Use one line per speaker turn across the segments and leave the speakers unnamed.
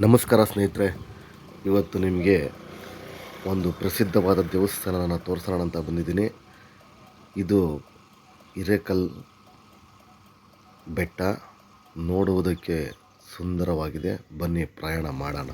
ನಮಸ್ಕಾರ ಸ್ನೇಹಿತರೆ. ಇವತ್ತು ನಿಮಗೆ ಒಂದು ಪ್ರಸಿದ್ಧವಾದ ದೇವಸ್ಥಾನನ ತೋರಿಸೋಣ ಅಂತ ಬಂದಿದ್ದೀನಿ. ಇದು ಹಿರೇಕಲ್ ಬೆಟ್ಟ. ನೋಡುವುದಕ್ಕೆ ಸುಂದರವಾಗಿದೆ. ಬನ್ನಿ ಪ್ರಯಾಣ ಮಾಡೋಣ.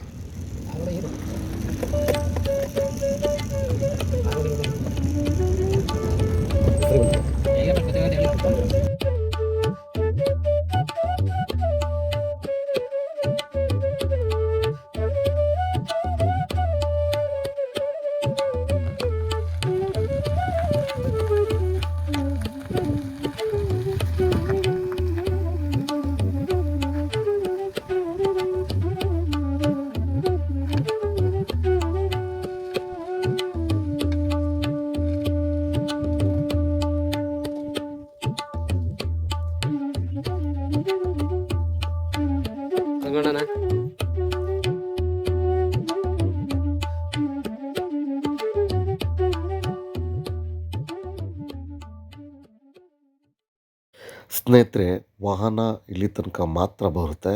ಸ್ನೇಹಿತರೆ, ವಾಹನ ಇಲ್ಲಿ ತನಕ ಮಾತ್ರ ಬರುತ್ತೆ.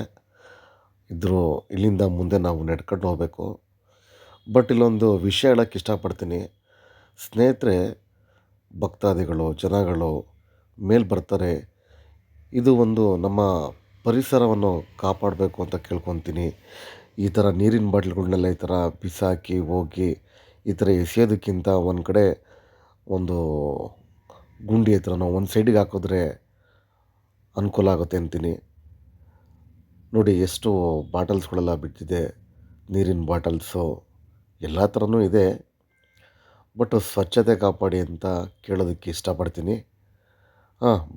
ಇಲ್ಲಿಂದ ಮುಂದೆ ನಾವು ನಡ್ಕೊಂಡು ಹೋಗಬೇಕು. ಬಟ್ ಇಲ್ಲೊಂದು ವಿಷಯ ಹೇಳೋಕ್ಕೆ ಇಷ್ಟಪಡ್ತೀನಿ ಸ್ನೇಹಿತರೆ. ಭಕ್ತಾದಿಗಳು ಜನಗಳು ಮೇಲೆ ಬರ್ತಾರೆ. ಇದು ಒಂದು ನಮ್ಮ ಪರಿಸರವನ್ನು ಕಾಪಾಡಬೇಕು ಅಂತ ಕೇಳ್ಕೊತೀನಿ. ಈ ಥರ ನೀರಿನ ಬಾಟ್ಲುಗಳ್ನೆಲ್ಲ ಈ ಥರ ಬಿಸಾಕಿ ಹೋಗಿ ಈ ಥರ ಎಸೆಯೋದಕ್ಕಿಂತ ಒಂದು ಕಡೆ ಒಂದು ಗುಂಡಿ ಹತ್ರ ನಾವು ಒಂದು ಸೈಡಿಗೆ ಹಾಕಿದ್ರೆ ಅನುಕೂಲ ಆಗುತ್ತೆ ಅಂತೀನಿ. ನೋಡಿ ಎಷ್ಟು ಬಾಟಲ್ಸ್ಗಳೆಲ್ಲ ಬಿಟ್ಟಿದೆ. ನೀರಿನ ಬಾಟಲ್ಸು ಎಲ್ಲ ಥರನೂ ಇದೆ. ಬಟ್ ಸ್ವಚ್ಛತೆ ಕಾಪಾಡಿ ಅಂತ ಕೇಳೋದಕ್ಕೆ ಇಷ್ಟಪಡ್ತೀನಿ.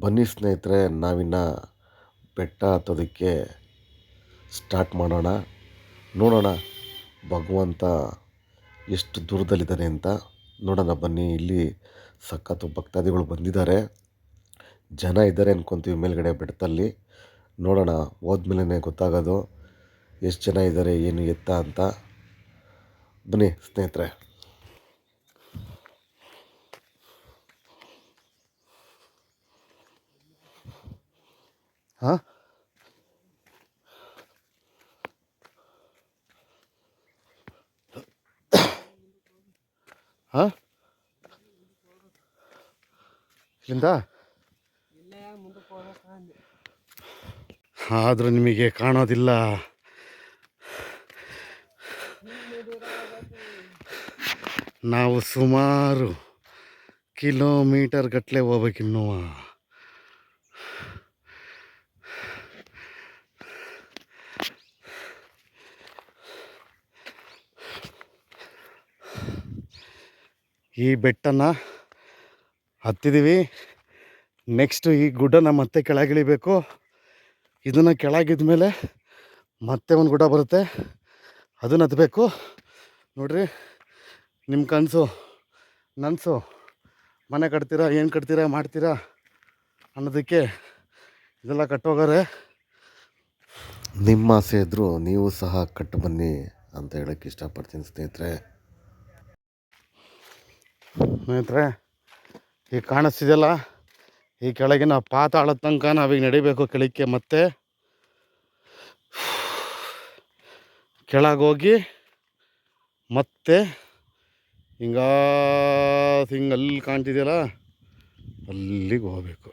ಬನ್ನಿ ಸ್ನೇಹಿತರೆ, ನಾವಿನ್ನು ಬೆಟ್ಟ ಹತ್ತೋದಕ್ಕೆ ಸ್ಟಾರ್ಟ್ ಮಾಡೋಣ. ನೋಡೋಣ ಭಗವಂತ ಎಷ್ಟು ದೂರದಲ್ಲಿದ್ದಾನೆ ಅಂತ ನೋಡೋಣ. ಬನ್ನಿ, ಇಲ್ಲಿ ಸಖತ್ತು ಭಕ್ತಾದಿಗಳು ಬಂದಿದ್ದಾರೆ. ಜನ ಇದ್ದಾರೆ ಅನ್ಕೊತೀವಿ ಮೇಲ್ಗಡೆ ಬೆಟ್ಟದಲ್ಲಿ. ನೋಡೋಣ, ಹೋದ್ಮೇಲೆ ಗೊತ್ತಾಗೋದು ಎಷ್ಟು ಜನ ಇದ್ದಾರೆ ಏನು ಎತ್ತ ಅಂತ. ಬನ್ನಿ ಸ್ನೇಹಿತರೆ. ಇಲ್ಲಿಂದ ಆದರೂ ನಿಮಗೆ ಕಾಣೋದಿಲ್ಲ. ನಾವು ಸುಮಾರು ಕಿಲೋಮೀಟರ್ ಗಟ್ಟಲೆ ಹೋಗ್ಬೇಕಿನ್ನು. ಈ ಬೆಟ್ಟನ ಹತ್ತಿದ್ದೀವಿ. ನೆಕ್ಸ್ಟು ಈ ಗುಡ್ಡನ ಮತ್ತೆ ಕೆಳಗಿಳಿಬೇಕು. ಇದನ್ನು ಕೆಳಗಿದ ಮೇಲೆ ಮತ್ತೆ ಒಂದು ಗುಡ್ಡ ಬರುತ್ತೆ, ಅದನ್ನು ಹತ್ತಬೇಕು. ನೋಡ್ರಿ, ನಿಮ್ಮ ಕನಸು ನನಸು ಮನೆ ಕಟ್ತೀರಾ, ಏನು ಕಟ್ತೀರಾ, ಮಾಡ್ತೀರಾ ಅನ್ನೋದಕ್ಕೆ ಇದೆಲ್ಲ ಕಟ್ಟೋಗಾರೆ. ನಿಮ್ಮ ಆಸೆ ಇದ್ದರೂ ನೀವು ಸಹ ಕಟ್ಟು ಬನ್ನಿ ಅಂತ ಹೇಳೋಕ್ಕೆ ಇಷ್ಟಪಡ್ತೀನಿ ಸ್ನೇಹಿತರೆ. ಈಗ ಕಾಣಿಸ್ತಿದೆಯಲ್ಲ, ಈ ಕೆಳಗಿನ ಪಾತಾಳದ ತನಕ ನಾವೀಗ ನಡಿಬೇಕು. ಕೆಳಕ್ಕೆ ಮತ್ತೆ ಕೆಳಗೋಗಿ ಮತ್ತೆ ಹಿಂಗಲ್ಲಿ ಕಾಣ್ತಿದೆಯಲ್ಲ, ಅಲ್ಲಿಗೆ ಹೋಗ್ಬೇಕು.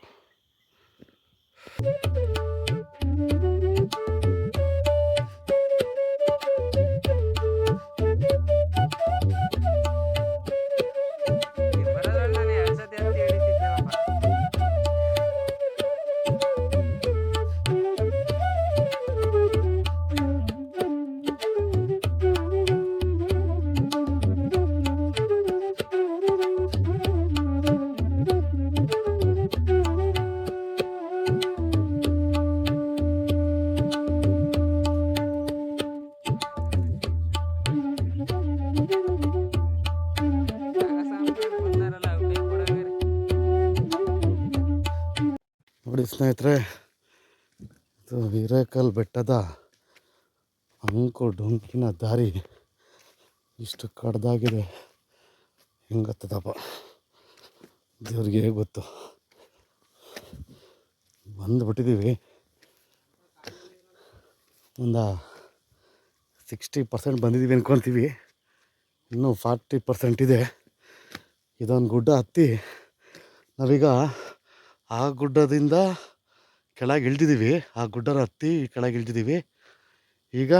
ನೋಡಿ ಸ್ನೇಹಿತರೆ, ಇದು ಹಿರೇಕಲ್ ಬೆಟ್ಟದ ಅಂಕು ಡೊಂಕಿನ ದಾರಿ ಇಷ್ಟು ಕಡ್ದಾಗಿದೆ. ಹೆಂಗತ್ತದಪ್ಪ ದೇವ್ರಿಗೆ ಗೊತ್ತು. ಬಂದುಬಿಟ್ಟಿದ್ದೀವಿ. ಒಂದು 60% ಬಂದಿದ್ದೀವಿ ಅಂದ್ಕೊತೀವಿ. ಇನ್ನೂ 40% ಇದೆ. ಇದೊಂದು ಗುಡ್ಡ ಹತ್ತಿ ನಾವೀಗ ಆ ಗುಡ್ಡದಿಂದ ಕೆಳಗೆ ಇಳ್ದಿದ್ದೀವಿ. ಆ ಗುಡ್ಡನ ಹತ್ತಿ ಕೆಳಗೆ ಇಳ್ದಿದ್ದೀವಿ. ಈಗ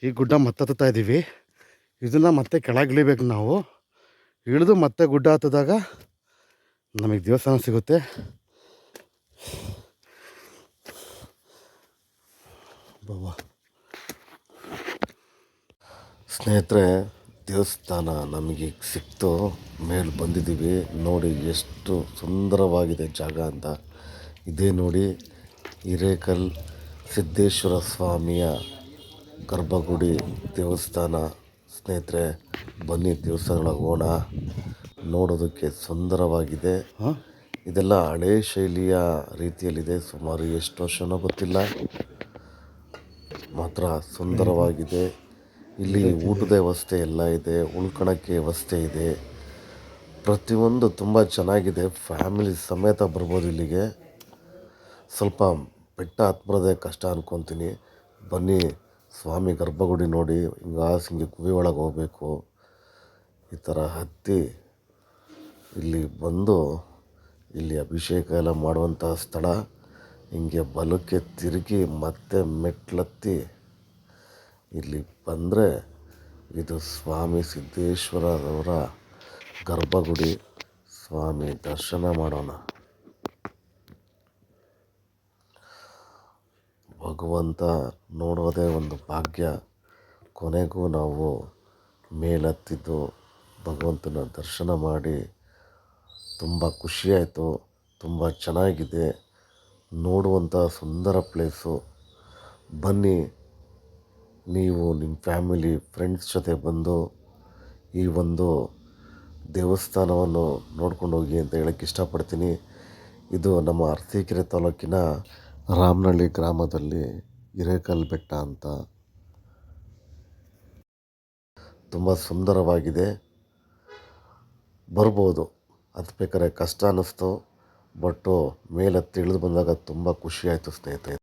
ಈ ಗುಡ್ಡ ಮತ್ತೆ ಹತ್ತುತ್ತಾ ಇದ್ದೀವಿ. ಇದನ್ನು ಮತ್ತೆ ಕೆಳಗೆ ಇಳಿಬೇಕು ನಾವು. ಇಳಿದು ಮತ್ತೆ ಗುಡ್ಡ ಹತ್ತಿದಾಗ ನಮಗೆ ದೇವಸ್ಥಾನ ಸಿಗುತ್ತೆ. ಬಾಬಾ ಸ್ನೇಹಿತರೆ, ದೇವಸ್ಥಾನ ನಮಗೆ ಸಿಕ್ತು. ಮೇಲೆ ಬಂದಿದ್ದೀವಿ. ನೋಡಿ ಎಷ್ಟು ಸುಂದರವಾಗಿದೆ ಜಾಗ ಅಂತ. ಇದೇ ನೋಡಿ ಹಿರೇಕಲ್ ಸಿದ್ದೇಶ್ವರ ಸ್ವಾಮಿಯ ಗರ್ಭಗುಡಿ ದೇವಸ್ಥಾನ. ಸ್ನೇಹಿತರೆ, ಬನ್ನಿ ದೇವಸ್ಥಾನಗಳಿಗೆ ಹೋಗೋಣ. ನೋಡೋದಕ್ಕೆ ಸುಂದರವಾಗಿದೆ. ಇದೆಲ್ಲ ಹಳೇ ಶೈಲಿಯ ರೀತಿಯಲ್ಲಿದೆ. ಸುಮಾರು ಎಷ್ಟು ವರ್ಷನೋ ಗೊತ್ತಿಲ್ಲ, ಮಾತ್ರ ಸುಂದರವಾಗಿದೆ. ಇಲ್ಲಿ ಊಟದ ವ್ಯವಸ್ಥೆ ಎಲ್ಲ ಇದೆ, ಉಳ್ಕೊಳ್ಳೋಕ್ಕೆ ವ್ಯವಸ್ಥೆ ಇದೆ. ಪ್ರತಿಯೊಂದು ತುಂಬ ಚೆನ್ನಾಗಿದೆ. ಫ್ಯಾಮಿಲಿ ಸಮೇತ ಬರ್ಬೋದು ಇಲ್ಲಿಗೆ. ಸ್ವಲ್ಪ ಬೆಟ್ಟ ಹತ್ಬರೋದೇ ಕಷ್ಟ ಅಂದ್ಕೊತೀನಿ. ಬನ್ನಿ, ಸ್ವಾಮಿ ಗರ್ಭಗುಡಿ ನೋಡಿ. ಹಿಂಗೆ ಗುಹೆ ಒಳಗೆ ಹೋಗಬೇಕು. ಈ ಥರ ಹತ್ತಿ ಇಲ್ಲಿ ಬಂದು ಇಲ್ಲಿ ಅಭಿಷೇಕ ಎಲ್ಲ ಮಾಡುವಂಥ ಸ್ಥಳ. ಹಿಂಗೆ ಬಲಕ್ಕೆ ತಿರುಗಿ ಮತ್ತೆ ಮೆಟ್ಲತ್ತಿ ಇಲ್ಲಿ ಬಂದರೆ ಇದು ಸ್ವಾಮಿ ಸಿದ್ದೇಶ್ವರರವರ ಗರ್ಭಗುಡಿ. ಸ್ವಾಮಿ ದರ್ಶನ ಮಾಡೋಣ. ಭಗವಂತ ನೋಡೋದೇ ಒಂದು ಭಾಗ್ಯ. ಕೊನೆಗೂ ನಾವು ಮೇಲತ್ತಿದ್ದು ಭಗವಂತನ ದರ್ಶನ ಮಾಡಿ ತುಂಬ ಖುಷಿಯಾಯಿತು. ತುಂಬ ಚೆನ್ನಾಗಿದೆ, ನೋಡುವಂಥ ಸುಂದರ ಪ್ಲೇಸು. ಬನ್ನಿ, ನೀವು ನಿಮ್ಮ ಫ್ಯಾಮಿಲಿ ಫ್ರೆಂಡ್ಸ್ ಜೊತೆ ಬಂದು ಈ ಒಂದು ದೇವಸ್ಥಾನವನ್ನು ನೋಡ್ಕೊಂಡು ಹೋಗಿ ಅಂತ ಹೇಳೋಕ್ಕೆ ಇಷ್ಟಪಡ್ತೀನಿ. ಇದು ನಮ್ಮ ಅರಸೀಕೆರೆ ತಾಲೂಕಿನ ರಾಮನಹಳ್ಳಿ ಗ್ರಾಮದಲ್ಲಿ ಹಿರೇಕಲ್ ಬೆಟ್ಟ ಅಂತ. ತುಂಬ ಸುಂದರವಾಗಿದೆ. ಬರ್ಬೋದು. ಹತ್ಬೇಕಾದ್ರೆ ಕಷ್ಟ ಅನ್ನಿಸ್ತು, ಬಟ್ಟು ಮೇಲತ್ತಿ ಇಳಿದು ಬಂದಾಗ ತುಂಬ ಖುಷಿಯಾಯಿತು ಸ್ನೇಹಿತರೆ.